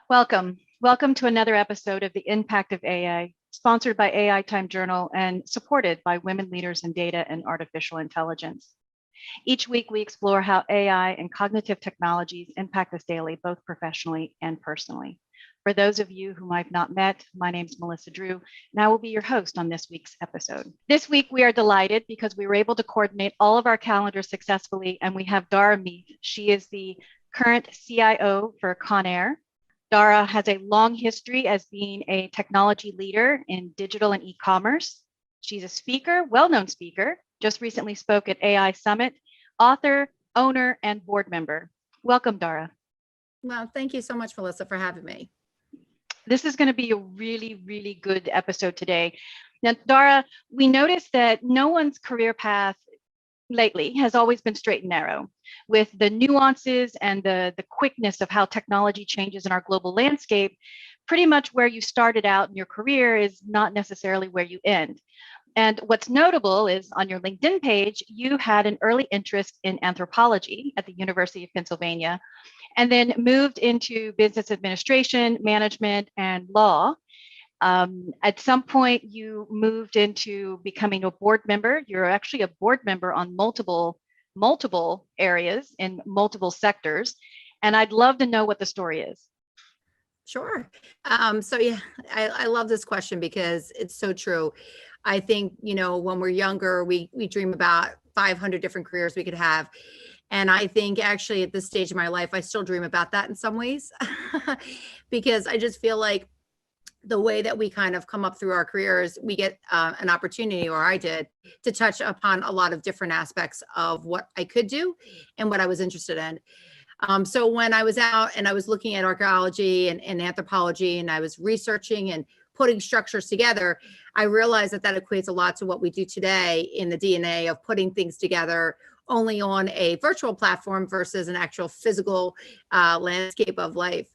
Welcome. Welcome to another episode of The Impact of AI, sponsored by AI Time Journal and supported by women leaders in data and artificial intelligence. Each week, we explore how AI and cognitive technologies impact us daily, both professionally and personally. For those of you whom I've not met, my name is Melissa Drew, and I will be your host on this week's episode. This week, we are delighted because we were able to coordinate all of our calendars successfully, and we have Dara Meath. She is the current CIO for Conair. Dara has a long history as being a technology leader in digital and e-commerce. She's a speaker, well-known speaker, just recently spoke at AI Summit, author, owner, and board member. Welcome, Dara. Well, thank you so much, Melissa, for having me. This is going to be a really, really good episode today. Now, Dara, we noticed that no one's career path lately has always been straight and narrow, with the nuances and the quickness of how technology changes in our global landscape. Pretty much where you started out in your career is not necessarily where you end. And what's notable is on your LinkedIn page, you had an early interest in anthropology at the University of Pennsylvania, and then moved into business administration, management, and law. At some point, you moved into becoming a board member. You're actually a board member on multiple areas in multiple sectors. And I'd love to know what the story is. Sure. I love this question because it's so true. I think, when we're younger, we dream about 500 different careers we could have. And I think actually at this stage of my life, I still dream about that in some ways, because I just feel like the way that we kind of come up through our careers, we get an opportunity, or I did, to touch upon a lot of different aspects of what I could do and what I was interested in. So when I was out and I was looking at archaeology and anthropology, and I was researching and putting structures together, I realized that equates a lot to what we do today in the DNA of putting things together only on a virtual platform versus an actual physical landscape of life.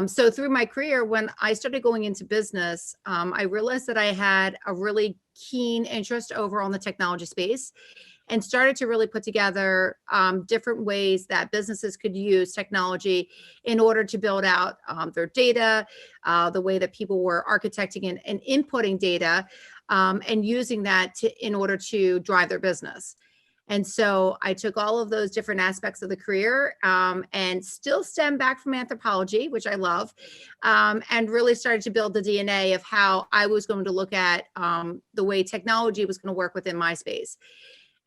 So through my career, when I started going into business, I realized that I had a really keen interest over on the technology space, and started to really put together different ways that businesses could use technology in order to build out their data, the way that people were architecting and inputting data, and using that in order to drive their business. And so I took all of those different aspects of the career and still stem back from anthropology, which I love, and really started to build the DNA of how I was going to look at the way technology was going to work within my space.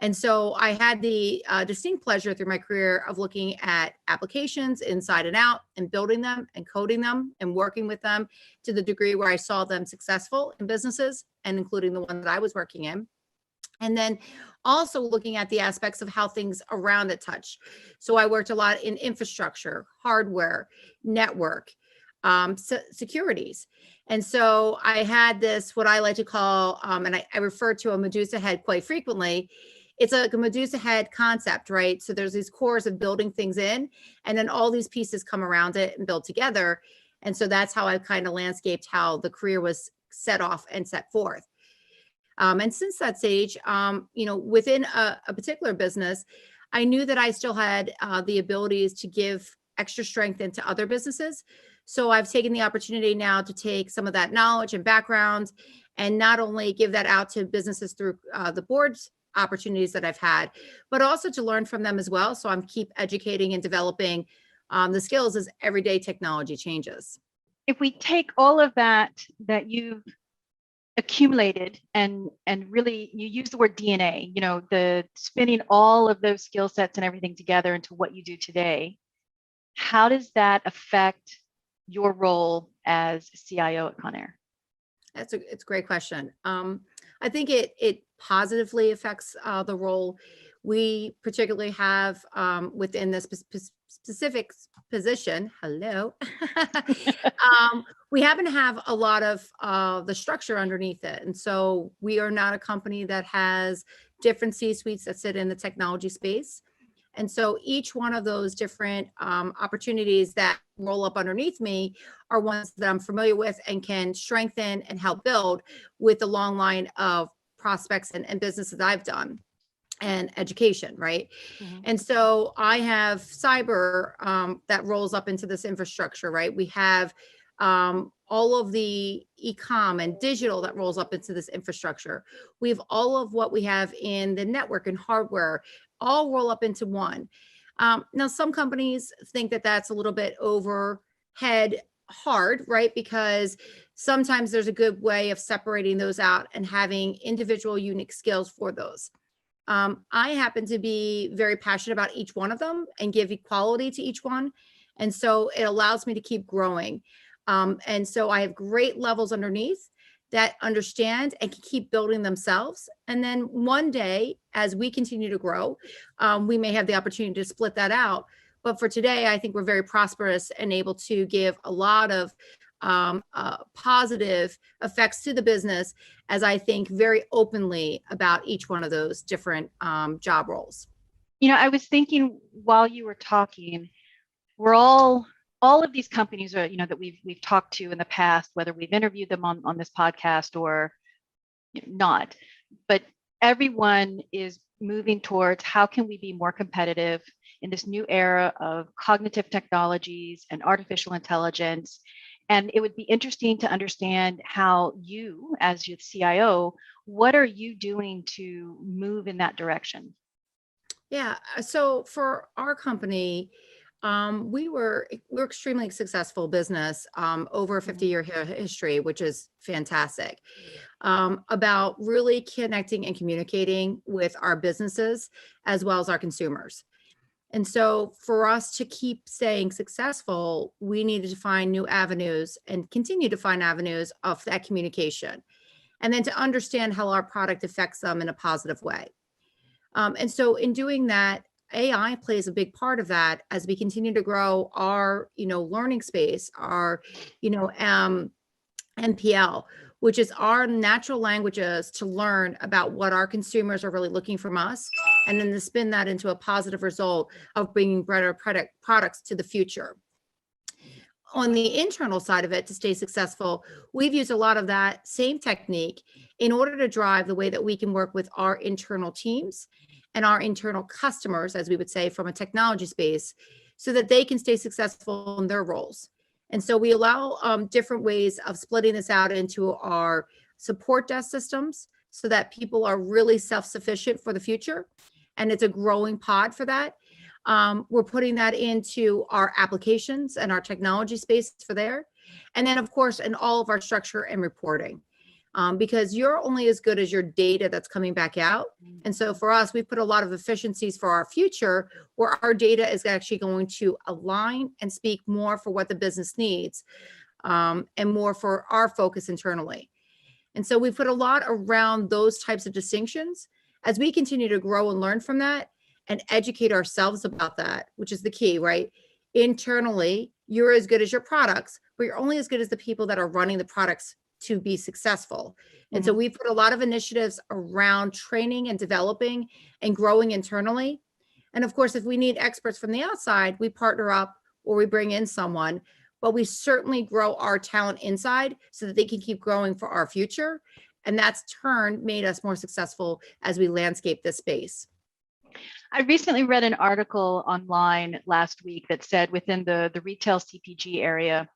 And so I had the distinct pleasure through my career of looking at applications inside and out, and building them and coding them and working with them to the degree where I saw them successful in businesses, and including the one that I was working in. And then also looking at the aspects of how things around it touch. So I worked a lot in infrastructure, hardware, network, securities. And so I had this, what I like to call, and I refer to a Medusa head quite frequently. It's like a Medusa head concept, right? So there's these cores of building things in, and then all these pieces come around it and build together. And so that's how I kind of landscaped how the career was set off and set forth. And since that stage, within a particular business, I knew that I still had the abilities to give extra strength into other businesses. So I've taken the opportunity now to take some of that knowledge and background, and not only give that out to businesses through the board's opportunities that I've had, but also to learn from them as well. So I'm keep educating and developing the skills as everyday technology changes. If we take all of that you've accumulated and really, you use the word DNA, the spinning all of those skill sets and everything together into what you do today, how does that affect your role as CIO at Conair? It's a great question. I think it positively affects the role. We particularly have within this specific position, hello, we happen to have a lot of the structure underneath it. And so we are not a company that has different C-suites that sit in the technology space. And so each one of those different opportunities that roll up underneath me are ones that I'm familiar with and can strengthen and help build with the long line of prospects and businesses I've done. and education, right? Mhm. And so I have cyber that rolls up into this infrastructure, right? We have all of the e-com and digital that rolls up into this infrastructure. We have all of what we have in the network and hardware all roll up into one. Now, some companies think that that's a little bit overhead hard, right? Because sometimes there's a good way of separating those out and having individual unique skills for those. I happen to be very passionate about each one of them and give equality to each one. And so it allows me to keep growing. And so I have great levels underneath that understand and can keep building themselves. And then one day, as we continue to grow, we may have the opportunity to split that out. But for today, I think we're very prosperous and able to give a lot of positive effects to the business as I think very openly about each one of those different job roles. I was thinking while you were talking, we're all of these companies are, that we've talked to in the past, whether we've interviewed them on this podcast or not, but everyone is moving towards how can we be more competitive in this new era of cognitive technologies and artificial intelligence. And it would be interesting to understand how you, as your CIO, what are you doing to move in that direction? Yeah. So for our company, we're extremely successful business, over a 50-year history, which is fantastic. About really connecting and communicating with our businesses as well as our consumers. And so for us to keep staying successful, we needed to find new avenues and continue to find avenues of that communication. And then to understand how our product affects them in a positive way. And so in doing that, AI plays a big part of that as we continue to grow our, learning space, our, NPL, which is our natural languages to learn about what our consumers are really looking from us, and then to spin that into a positive result of bringing better products to the future. On the internal side of it, to stay successful, we've used a lot of that same technique in order to drive the way that we can work with our internal teams and our internal customers, as we would say, from a technology space, so that they can stay successful in their roles. And so we allow different ways of splitting this out into our support desk systems so that people are really self-sufficient for the future. And it's a growing pod for that. We're putting that into our applications and our technology space for there. And then, of course, in all of our structure and reporting. Because you're only as good as your data that's coming back out. And so for us, we put a lot of efficiencies for our future where our data is actually going to align and speak more for what the business needs, and more for our focus internally. And so we put a lot around those types of distinctions as we continue to grow and learn from that and educate ourselves about that, which is the key, right? Internally, you're as good as your products, but you're only as good as the people that are running the products to be successful. And so we put a lot of initiatives around training and developing and growing internally. And of course, if we need experts from the outside, we partner up or we bring in someone, but we certainly grow our talent inside so that they can keep growing for our future. And that's made us more successful as we landscape this space. I recently read an article online last week that said within the retail CPG area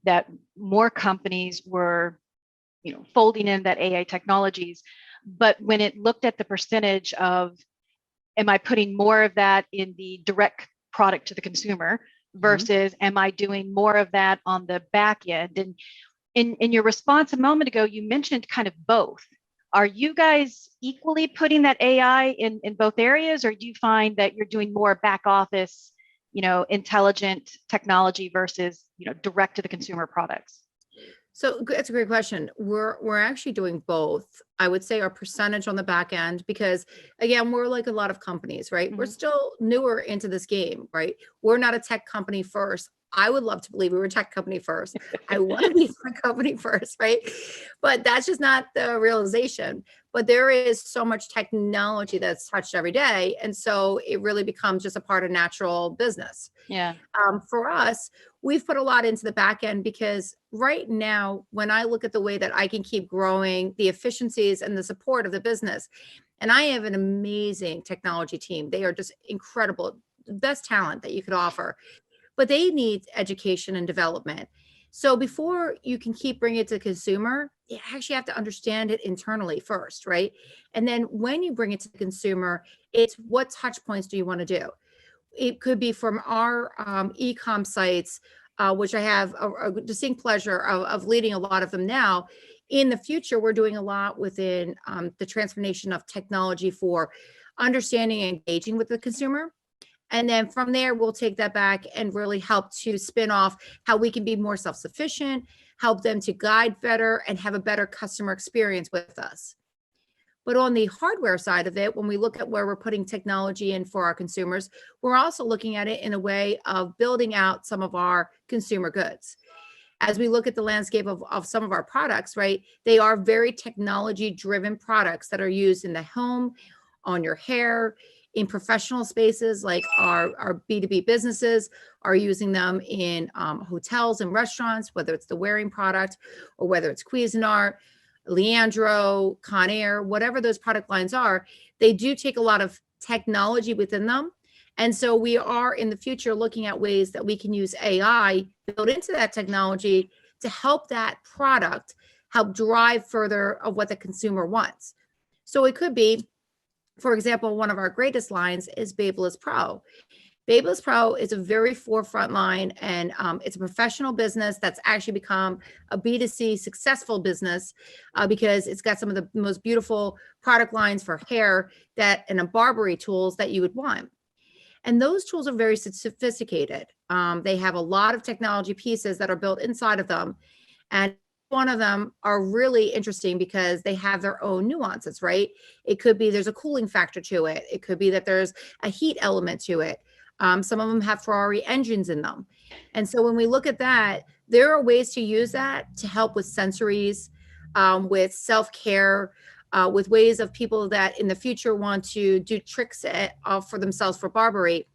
that more companies were folding in that AI technologies. But when it looked at the percentage of, am I putting more of that in the direct product to the consumer versus am I doing more of that on the back end? And in your response a moment ago, you mentioned kind of both. Are you guys equally putting that AI in both areas, or do you find that you're doing more back office, intelligent technology versus, direct to the consumer products? So that's a great question. We're actually doing both. I would say our percentage on the back end, because again, we're like a lot of companies, right? We're still newer into this game, right? We're not a tech company first. I would love to believe we were a tech company first. I want to be a tech company first, right? But that's just not the realization. But there is so much technology that's touched every day. And so it really becomes just a part of natural business. Yeah. For us, we've put a lot into the back end because right now, when I look at the way that I can keep growing the efficiencies and the support of the business, And I have an amazing technology team. They are just incredible, the best talent that you could offer, but they need education and development. So before you can keep bringing it to the consumer, you actually have to understand it internally first, right? And then when you bring it to the consumer, it's what touch points do you want to do? It could be from our e-com sites, which I have a distinct pleasure of leading a lot of them now. In the future, we're doing a lot within the transformation of technology for understanding and engaging with the consumer. And then from there, we'll take that back and really help to spin off how we can be more self-sufficient, help them to guide better and have a better customer experience with us. But on the hardware side of it, when we look at where we're putting technology in for our consumers, we're also looking at it in a way of building out some of our consumer goods. As we look at the landscape of some of our products, right, they are very technology driven products that are used in the home, on your hair, in professional spaces, like our B2B businesses are using them in hotels and restaurants, whether it's the wearing product or whether it's Cuisinart, Leandro, Conair, whatever those product lines are. They do take a lot of technology within them. And so we are in the future looking at ways that we can use AI built into that technology to help that product help drive further of what the consumer wants. So it could be, for example, one of our greatest lines is Babeless Pro. Babeless Pro is a very forefront line, and it's a professional business that's actually become a B2C successful business because it's got some of the most beautiful product lines for hair and Barbary tools that you would want. And those tools are very sophisticated. They have a lot of technology pieces that are built inside of them. And one of them are really interesting because they have their own nuances, right? It could be there's a cooling factor to it. It could be that there's a heat element to it. Some of them have Ferrari engines in them. And so when we look at that, there are ways to use that to help with sensories, with self-care, with ways of people that in the future want to do tricks for themselves for Barbary.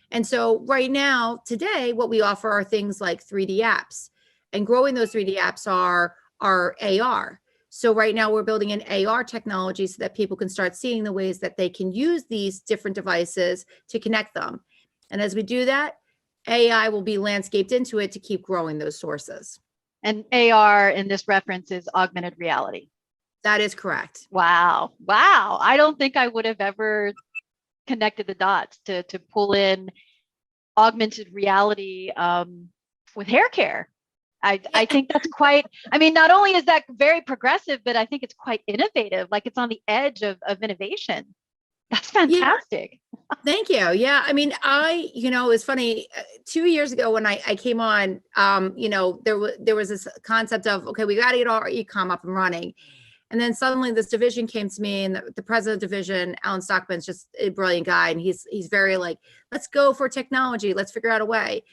And so right now, today, what we offer are things like 3D apps, and growing those 3D apps are AR. So right now we're building an AR technology so that people can start seeing the ways that they can use these different devices to connect them. And as we do that, AI will be landscaped into it to keep growing those sources. And AR in this reference is augmented reality. That is correct. Wow. Wow. I don't think I would have ever connected the dots to pull in augmented reality with hair care. I think that's quite, I mean, not only is that very progressive, but I think it's quite innovative. Like it's on the edge of innovation. That's fantastic. Yeah. Thank you. Yeah. I mean, it's funny. 2 years ago when I came on, there was this concept of, okay, we got to get our e-com up and running. And then suddenly this division came to me, and the president of the division, Alan Stockman's just a brilliant guy. And he's very like, let's go for technology. Let's figure out a way.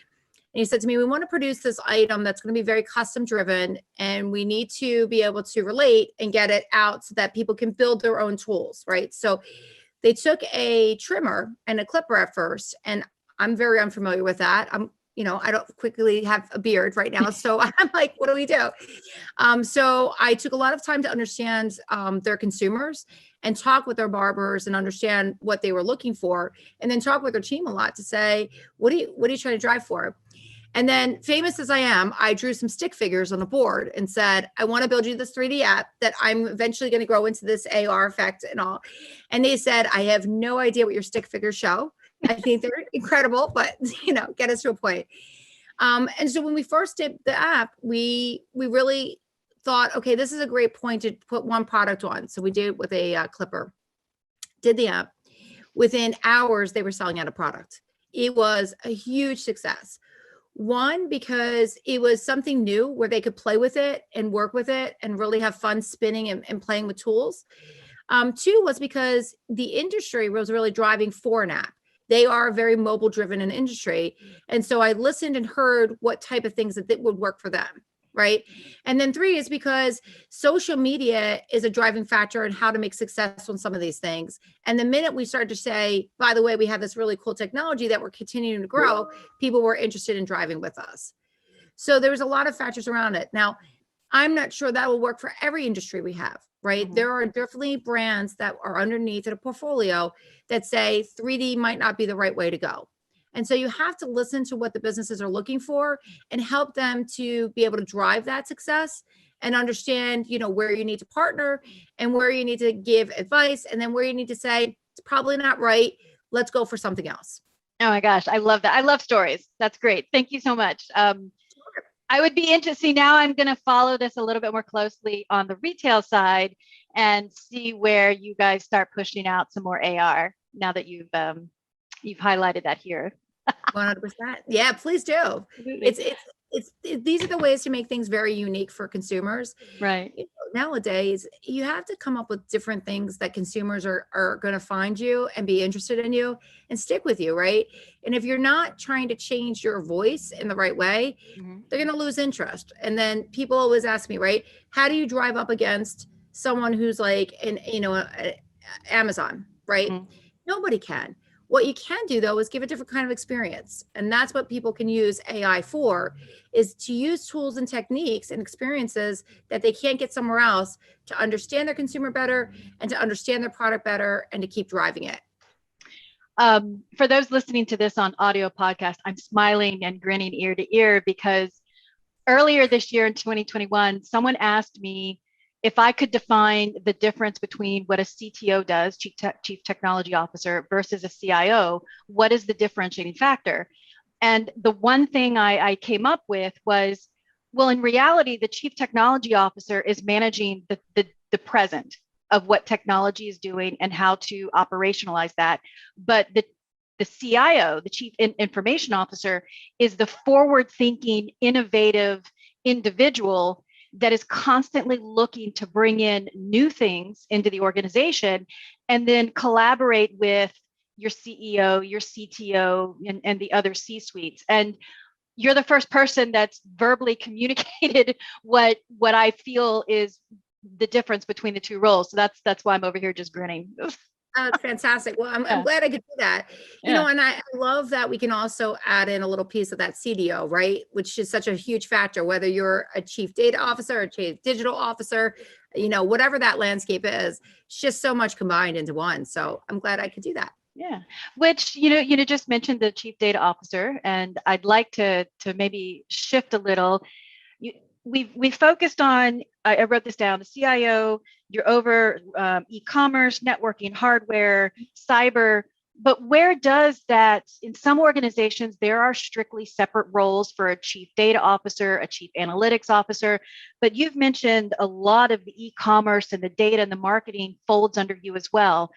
And he said to me, we want to produce this item that's going to be very custom driven, and we need to be able to relate and get it out so that people can build their own tools, right? So they took a trimmer and a clipper at first, and I'm very unfamiliar with that. I don't quickly have a beard right now. So I'm like, what do we do? So I took a lot of time to understand their consumers and talk with their barbers and understand what they were looking for, and then talk with their team a lot to say, what are you trying to drive for? And then, famous as I am, I drew some stick figures on a board and said, I want to build you this 3D app that I'm eventually going to grow into this AR effect and all. And they said, I have no idea what your stick figures show. I think they're incredible, but get us to a point. And so when we first did the app, we really thought, okay, this is a great point to put one product on. So we did it with a clipper, did the app. Within hours, they were selling out a product. It was a huge success. One, because it was something new where they could play with it and work with it and really have fun spinning and playing with tools. Two was because the industry was really driving for an app. They are very mobile driven in industry. And so I listened and heard what type of things that would work for them. Right. And then three is because social media is a driving factor in how to make success on some of these things. And the minute we started to say, by the way, we have this really cool technology that we're continuing to grow, people were interested in driving with us. So there was a lot of factors around it. Now, I'm not sure that will work for every industry we have, right? Mhm. There are definitely brands that are underneath in a portfolio that say 3D might not be the right way to go. And so you have to listen to what the businesses are looking for and help them to be able to drive that success and understand, where you need to partner and where you need to give advice and then where you need to say, it's probably not right. Let's go for something else. Oh my gosh, I love that. I love stories. That's great. Thank you so much. I would be interested. Now I'm going to follow this a little bit more closely on the retail side and see where you guys start pushing out some more AR now that you've highlighted that here. 100%. Yeah, please do. Absolutely. These are the ways to make things very unique for consumers. Right. Nowadays, you have to come up with different things that consumers are going to find you and be interested in you and stick with you, right? And if you're not trying to change your voice in the right way, Mm-hmm. they're going to lose interest. And then people always ask me, right? How do you drive up against someone who's like Amazon, right? Mm-hmm. Nobody can. What you can do though is give a different kind of experience. And that's what people can use AI for, is to use tools and techniques and experiences that they can't get somewhere else to understand their consumer better and to understand their product better and to keep driving it. For those listening to this on audio podcast, I'm smiling and grinning ear to ear because earlier this year in 2021, someone asked me if I could define the difference between what a CTO does, Chief Technology Officer, versus a CIO. What is the differentiating factor? And the one thing I came up with was, well, in reality, the Chief Technology Officer is managing the present of what technology is doing and how to operationalize that. But the CIO, the Chief Information Officer, is the forward-thinking, innovative individual that is constantly looking to bring in new things into the organization and then collaborate with your CEO, your CTO, and the other C-suites. And you're the first person that's verbally communicated what I feel is the difference between the two roles. So that's why I'm over here just grinning. That's fantastic. Well, I'm glad I could do that. And I love that we can also add in a little piece of that CDO, right? Which is such a huge factor, whether you're a chief data officer, a chief digital officer, whatever that landscape is, it's just so much combined into one. So I'm glad I could do that. Yeah, which you just mentioned the chief data officer, and I'd like to maybe shift a little. We focused on. I wrote this down. The CIO, you're over e-commerce, networking, hardware, cyber. But where does that? In some organizations, there are strictly separate roles for a chief data officer, a chief analytics officer. But you've mentioned a lot of the e-commerce and the data and the marketing folds under you as well.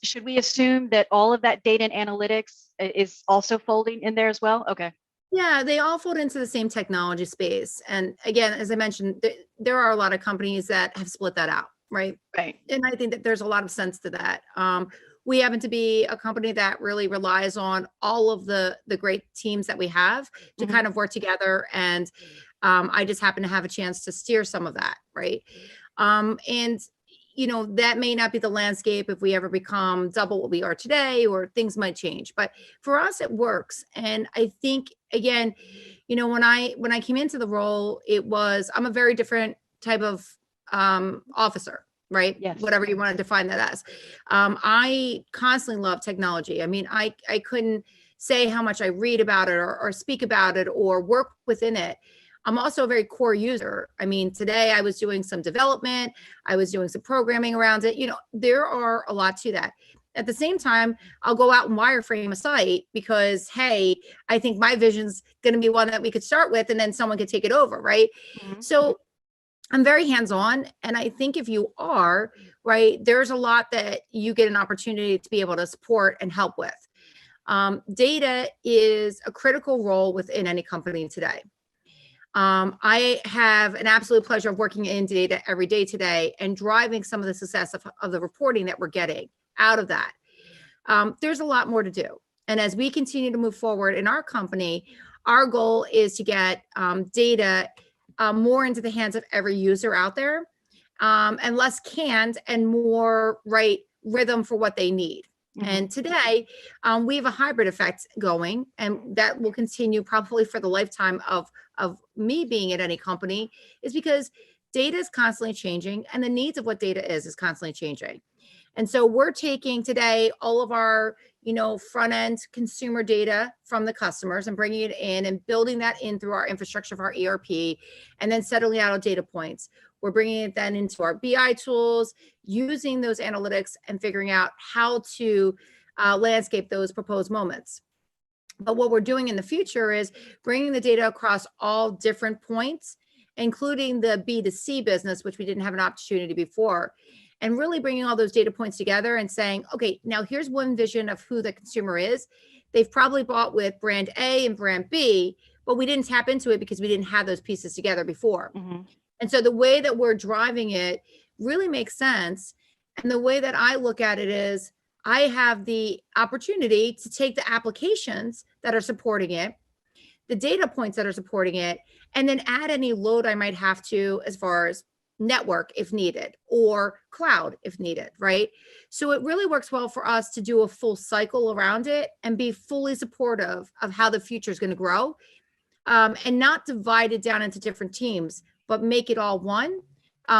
Should we assume that all of that data and analytics is also folding in there as well? Okay. Yeah, they all fold into the same technology space. And again, as I mentioned, there are a lot of companies that have split that out, right? Right. And I think that there's a lot of sense to that. We happen to be a company that really relies on all of the great teams that we have to Mhm. kind of work together. And I just happen to have a chance to steer some of that, right? And that may not be the landscape if we ever become double what we are today, or things might change. But for us, it works. And I think, again, when I came into the role, I'm a very different type of officer, right? Yes. Whatever you want to define that as. I constantly love technology. I mean, I couldn't say how much I read about it or speak about it or work within it. I'm also a very core user. I mean, today I was doing some development, I was doing some programming around it. There are a lot to that. At the same time, I'll go out and wireframe a site because, hey, I think my vision's going to be one that we could start with and then someone could take it over, right? Mhm. So I'm very hands-on. And I think if you are, right, there's a lot that you get an opportunity to be able to support and help with. Data is a critical role within any company today. I have an absolute pleasure of working in data every day today and driving some of the success of the reporting that we're getting out of that. There's a lot more to do. And as we continue to move forward in our company, our goal is to get data more into the hands of every user out there, and less canned and more right rhythm for what they need. And today, we have a hybrid effect going, and that will continue probably for the lifetime of me being at any company, is because data is constantly changing, and the needs of what data is constantly changing. And so we're taking today all of our, front end consumer data from the customers and bringing it in and building that in through our infrastructure of our ERP, and then settling out data points. We're bringing it then into our BI tools, using those analytics and figuring out how to landscape those proposed moments. But what we're doing in the future is bringing the data across all different points, including the B2C business, which we didn't have an opportunity before, and really bringing all those data points together and saying, okay, now here's one vision of who the consumer is. They've probably bought with brand A and brand B, but we didn't tap into it because we didn't have those pieces together before. And so the way that we're driving it really makes sense. And the way that I look at it is I have the opportunity to take the applications that are supporting it, the data points that are supporting it, and then add any load I might have to as far as network if needed, or cloud if needed, right? So it really works well for us to do a full cycle around it and be fully supportive of how the future is going to grow, and not divide it down into different teams, but make it all one,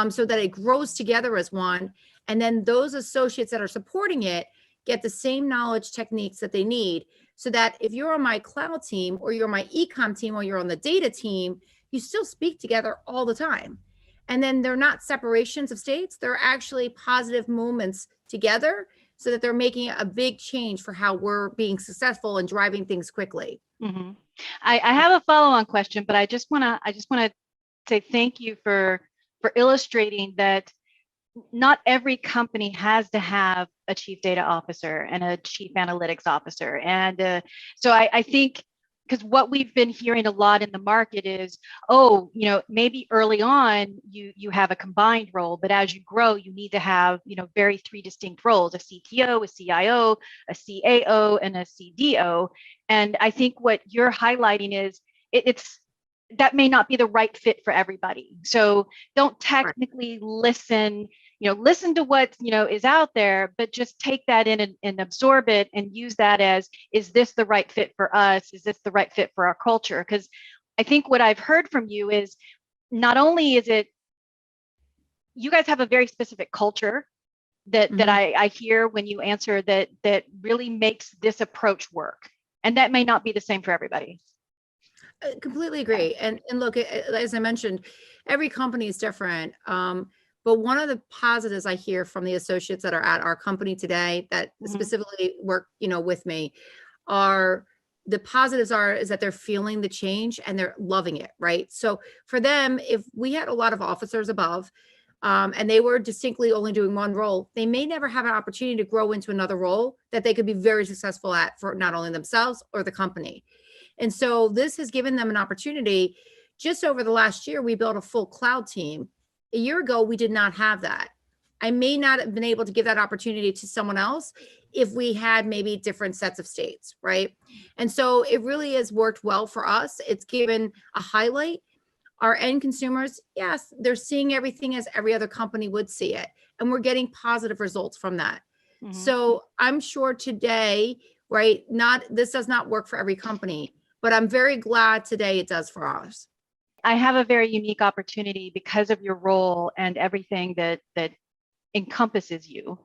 so that it grows together as one. And then those associates that are supporting it get the same knowledge techniques that they need, so that if you're on my cloud team or you're on my ecom team or you're on the data team, you still speak together all the time. And then they're not separations of states, they're actually positive moments together, so that they're making a big change for how we're being successful and driving things quickly. I have a follow-on question, but I just want to say thank you for illustrating that not every company has to have a chief data officer and a chief analytics officer. And so I think, because what we've been hearing a lot in the market is, maybe early on you have a combined role, but as you grow, you need to have, very three distinct roles: a CTO, a CIO, a CAO, and a CDO. And I think what you're highlighting is it's that may not be the right fit for everybody. So don't technically listen to what, is out there, but just take that in and absorb it and use that as, is this the right fit for us? Is this the right fit for our culture? Because I think what I've heard from you is, not only is it, you guys have a very specific culture that I hear when you answer that really makes this approach work. And that may not be the same for everybody. I completely agree. And look, as I mentioned, every company is different. But one of the positives I hear from the associates that are at our company today that specifically work, with me, are the positives is that they're feeling the change and they're loving it, right? So for them, if we had a lot of officers above, and they were distinctly only doing one role, they may never have an opportunity to grow into another role that they could be very successful at for not only themselves or the company. And so this has given them an opportunity. Just over the last year, we built a full cloud team. A year ago, we did not have that. I may not have been able to give that opportunity to someone else if we had maybe different sets of states, right? And so it really has worked well for us. It's given a highlight. Our end consumers, yes, they're seeing everything as every other company would see it. And we're getting positive results from that. So I'm sure today, right, this does not work for every company, but I'm very glad today it does for us. I have a very unique opportunity because of your role and everything that encompasses you,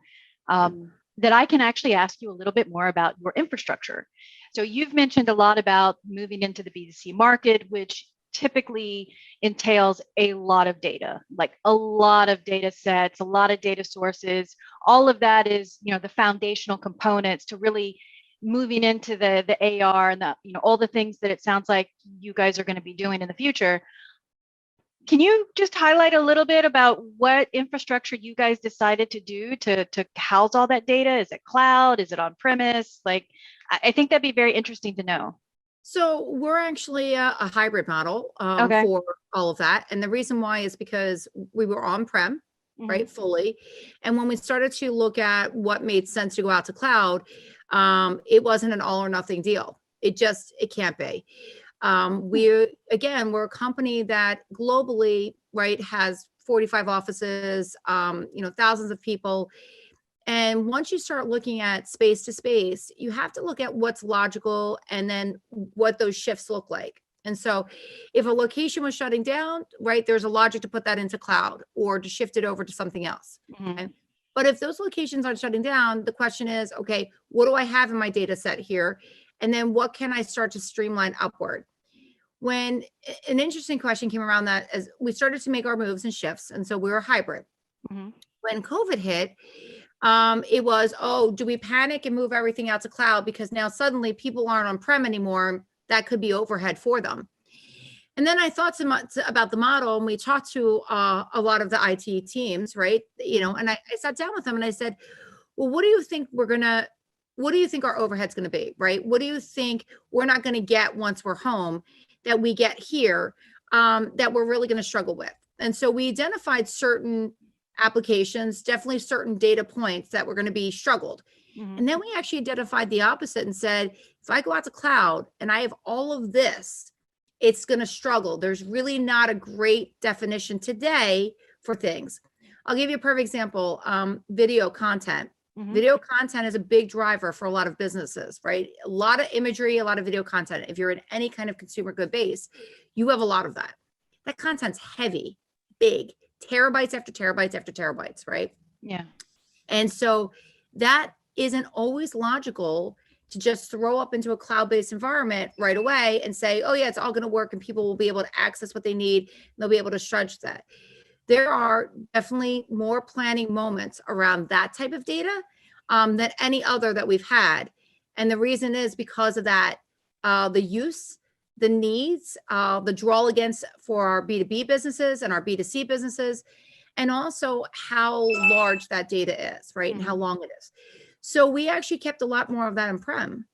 that I can actually ask you a little bit more about your infrastructure. So you've mentioned a lot about moving into the B2C market, which typically entails a lot of data, like a lot of data sets, a lot of data sources. All of that is, the foundational components to really moving into the AR and the, all the things that it sounds like you guys are going to be doing in the future. Can you just highlight a little bit about what infrastructure you guys decided to do to house all that data? Is it cloud? Is it on premise? Like, I think that'd be very interesting to know. So we're actually a hybrid model for all of that. And the reason why is because we were on-prem, right, fully. And when we started to look at what made sense to go out to cloud, it wasn't an all or nothing deal. It can't be. We're a company that globally, right, has 45 offices, thousands of people. And once you start looking at space to space, you have to look at what's logical and then what those shifts look like. And so if a location was shutting down, right, there's a logic to put that into cloud or to shift it over to something else. Okay. But if those locations aren't shutting down, the question is, okay, what do I have in my data set here? And then what can I start to streamline upward? When an interesting question came around that as we started to make our moves and shifts, and so we were hybrid. When COVID hit, it was, oh, do we panic and move everything out to cloud because now suddenly people aren't on-prem anymore? That could be overhead for them. And then I thought about the model, and we talked to a lot of the IT teams, right? And I sat down with them and I said, well, what do you think our overhead's going to be, right? What do you think we're not going to get once we're home that we get here that we're really going to struggle with? And so we identified certain applications, definitely certain data points that were going to be struggled. And then we actually identified the opposite and said, if I go out to cloud and I have all of this, it's going to struggle. There's really not a great definition today for things. I'll give you a perfect example. Video content. Video content is a big driver for a lot of businesses, right? A lot of imagery, a lot of video content. If you're in any kind of consumer good base, you have a lot of that. That content's heavy, big, terabytes after terabytes after terabytes, right? Yeah. And so that isn't always logical to just throw up into a cloud-based environment right away and say, oh yeah, it's all going to work and people will be able to access what they need. And they'll be able to stretch that. There are definitely more planning moments around that type of data than any other that we've had. And the reason is because of that, the use, the needs, the draw against for our B2B businesses and our B2C businesses, and also how large that data is, right? And how long it is. So we actually kept a lot more of that on-prem.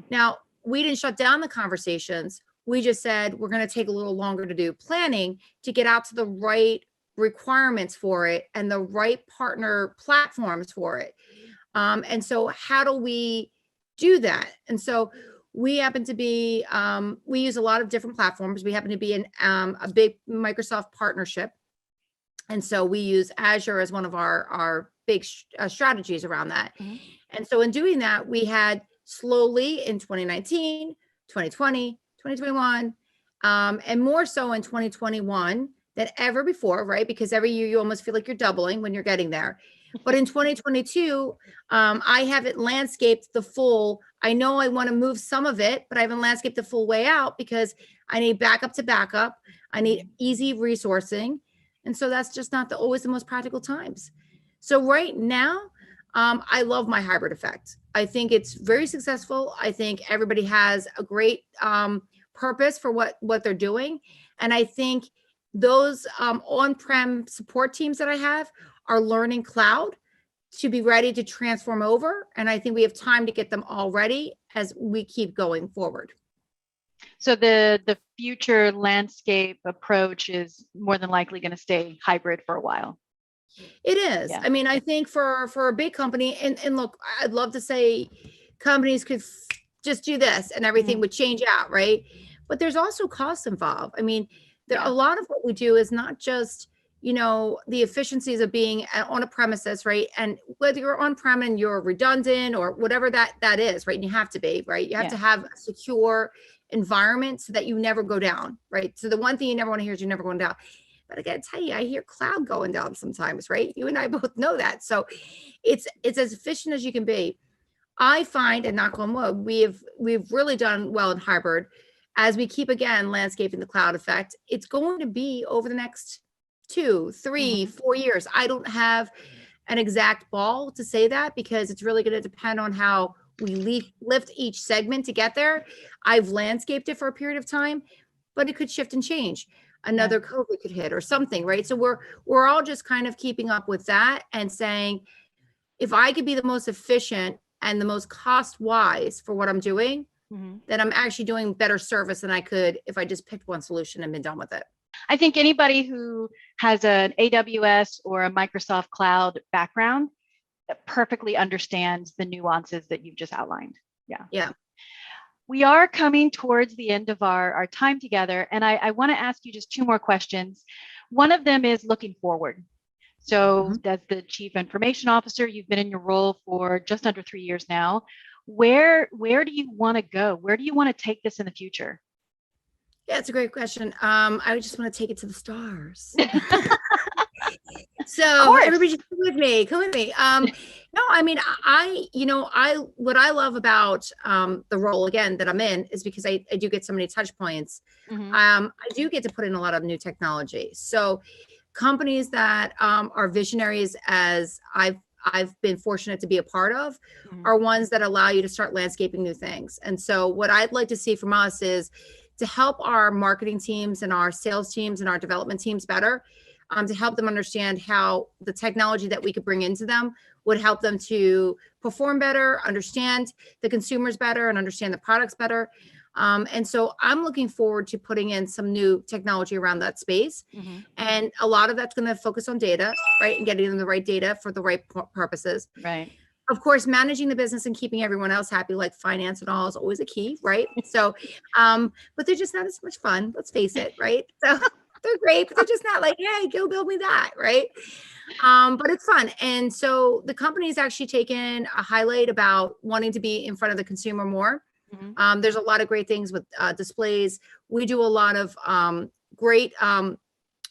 Now, we didn't shut down the conversations. We just said, we're going to take a little longer to do planning to get out to the right requirements for it and the right partner platforms for it. And so how do we do that? And so we happen to be, we use a lot of different platforms. We happen to be in a big Microsoft partnership. And so we use Azure as one of our big strategies around that. And so in doing that, we had slowly in 2019, 2020, 2021, and more so in 2021 than ever before, right? Because every year you almost feel like you're doubling when you're getting there. But in 2022, I haven't landscaped the full. I know I want to move some of it, but I haven't landscaped the full way out because I need backup to backup. I need easy resourcing. And so that's just not always the most practical times. So right now, I love my hybrid effect. I think it's very successful. I think everybody has a great purpose for what they're doing. And I think those on-prem support teams that I have are learning cloud to be ready to transform over. And I think we have time to get them all ready as we keep going forward. So the future landscape approach is more than likely going to stay hybrid for a while. It is. Yeah. I mean, I think for a big company, and look, I'd love to say companies could just do this and everything would change out, right? But there's also costs involved. I mean, a lot of what we do is not just, the efficiencies of being on a premises, right? And whether you're on-prem and you're redundant or whatever that is, right? And you have to be, right? You have to have a secure environment so that you never go down, right? So the one thing you never want to hear is you're never going down. But I got to tell you, I hear cloud going down sometimes, right? You and I both know that. So it's as efficient as you can be. I find, and knock on wood, we've really done well in hybrid. As we keep, again, landscaping the cloud effect, it's going to be over the next 2, 3, 4 years. I don't have an exact ball to say that because it's really going to depend on how we lift each segment to get there. I've landscaped it for a period of time, but it could shift and change. Another COVID could hit or something, right? So we're all just kind of keeping up with that and saying, if I could be the most efficient and the most cost wise for what I'm doing, then I'm actually doing better service than I could if I just picked one solution and been done with it. I think anybody who has an AWS or a Microsoft Cloud background perfectly understands the nuances that you've just outlined. Yeah. We are coming towards the end of our time together, and I want to ask you just 2 more questions. One of them is looking forward. So Mhm. as the Chief Information Officer, you've been in your role for just under 3 years now. Where do you want to go? Where do you want to take this in the future? Yeah, it's a great question. I just want to take it to the stars. Of So course. everybody just come with me, come with me. No, I mean, what I love about the role again that I'm in is because I do get so many touch points. Hmm. I do get to put in a lot of new technology. So companies that are visionaries, as I've been fortunate to be a part of, Hmm. are ones that allow you to start landscaping new things. And so what I'd like to see from us is to help our marketing teams and our sales teams and our development teams better, to help them understand how the technology that we could bring into them would help them to perform better, understand the consumers better, and understand the products better. And so I'm looking forward to putting in some new technology around that space. Hmm. And a lot of that's going to focus on data, right? And getting them the right data for the right purposes. Right. Of course, managing the business and keeping everyone else happy, like finance and all, is always a key, right? So, but they're just not as much fun, let's face it, right? So they're great, but they're just not like, hey, go build me that, right? But it's fun. And so the company's actually taken a highlight about wanting to be in front of the consumer more. Hmm. There's a lot of great things with displays. We do a lot of great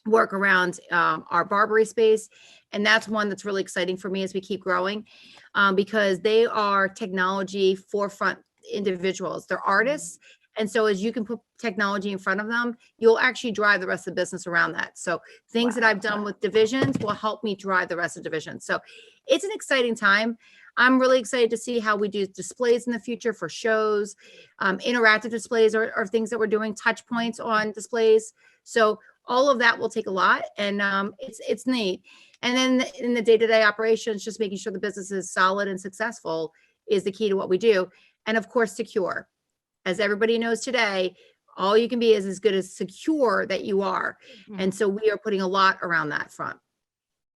work around our Barbary space. And that's one that's really exciting for me as we keep growing, because they are technology forefront individuals. They're artists. And so as you can put technology in front of them, you'll actually drive the rest of the business around that. So things that I've Wow. done with divisions will help me drive the rest of divisions. So it's an exciting time. I'm really excited to see how we do displays in the future for shows. Interactive displays are things that we're doing, touch points on displays. So all of that will take a lot, and it's neat. And then in the day-to-day operations, just making sure the business is solid and successful is the key to what we do. And of course, secure. As everybody knows today, all you can be is as good as secure that you are. Mhm. And so we are putting a lot around that front.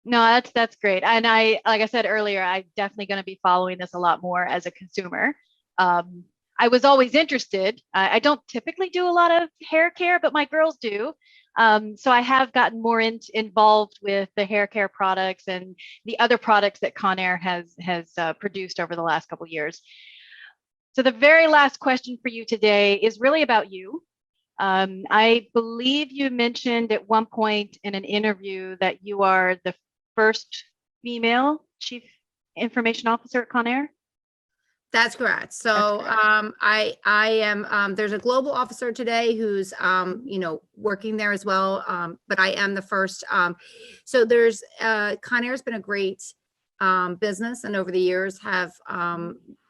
No, that's great. And like I said earlier, I'm definitely going to be following this a lot more as a consumer. Um, I was always interested. I don't typically do a lot of hair care, but my girls do. So I have gotten more involved with the hair care products and the other products that Conair has produced over the last couple of years. So the very last question for you today is really about you. I believe you mentioned at one point in an interview that you are the first female chief information officer at Conair. That's correct. That's So correct. I am there's a global officer today who's working there as well. But I am the first. So there's Conair's been a great business, and over the years have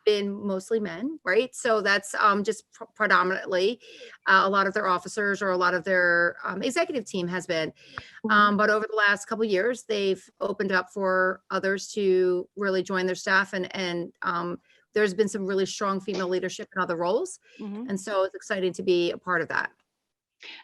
been mostly men, right? So that's just predominantly a lot of their officers or a lot of their executive team has been. Mhm. But over the last couple of years, they've opened up for others to really join their staff, and there's been some really strong female leadership in other roles. Mhm. And so it's exciting to be a part of that.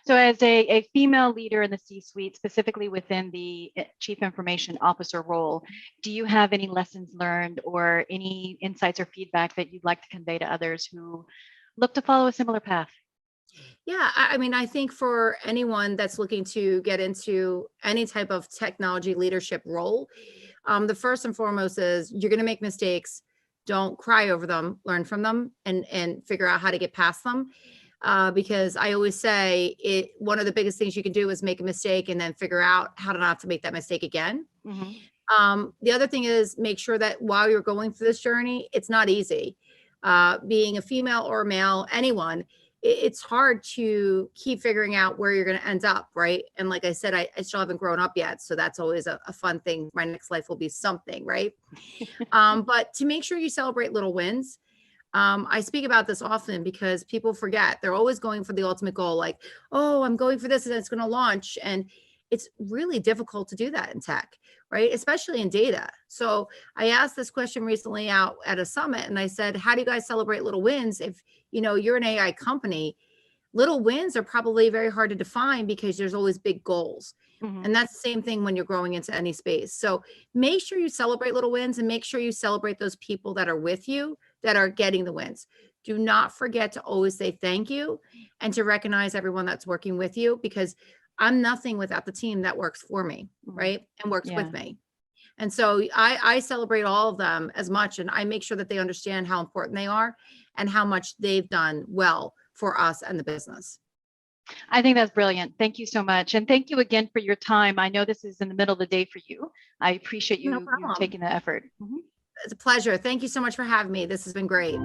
So, as a female leader in the C-suite, specifically within the chief information officer role, do you have any lessons learned or any insights or feedback that you'd like to convey to others who look to follow a similar path? Yeah, I mean, I think for anyone that's looking to get into any type of technology leadership role, the first and foremost is you're going to make mistakes. Don't cry over them, learn from them, and figure out how to get past them. Because I always say one of the biggest things you can do is make a mistake and then figure out how to not to make that mistake again. Mhm. The other thing is make sure that while you're going through this journey, it's not easy. Being a female or a male, anyone, it's hard to keep figuring out where you're going to end up, right? And like I said, I still haven't grown up yet, so that's always a fun thing. My next life will be something, right? But to make sure you celebrate little wins. I speak about this often because people forget. They're always going for the ultimate goal, like, oh, I'm going for this and it's going to launch. And it's really difficult to do that in tech, right? Especially in data. So I asked this question recently out at a summit and I said, how do you guys celebrate little wins if you're an AI company? Little wins are probably very hard to define because there's always big goals. Mhm. And that's the same thing when you're growing into any space. So make sure you celebrate little wins and make sure you celebrate those people that are with you that are getting the wins. Do not forget to always say thank you and to recognize everyone that's working with you, because I'm nothing without the team that works for me, right? And works Yeah. with me. And so I celebrate all of them as much, and I make sure that they understand how important they are and how much they've done well for us and the business. I think that's brilliant. Thank you so much. And thank you again for your time. I know this is in the middle of the day for you. I appreciate No you problem. taking the effort. It's a pleasure. Thank you so much for having me. This has been great.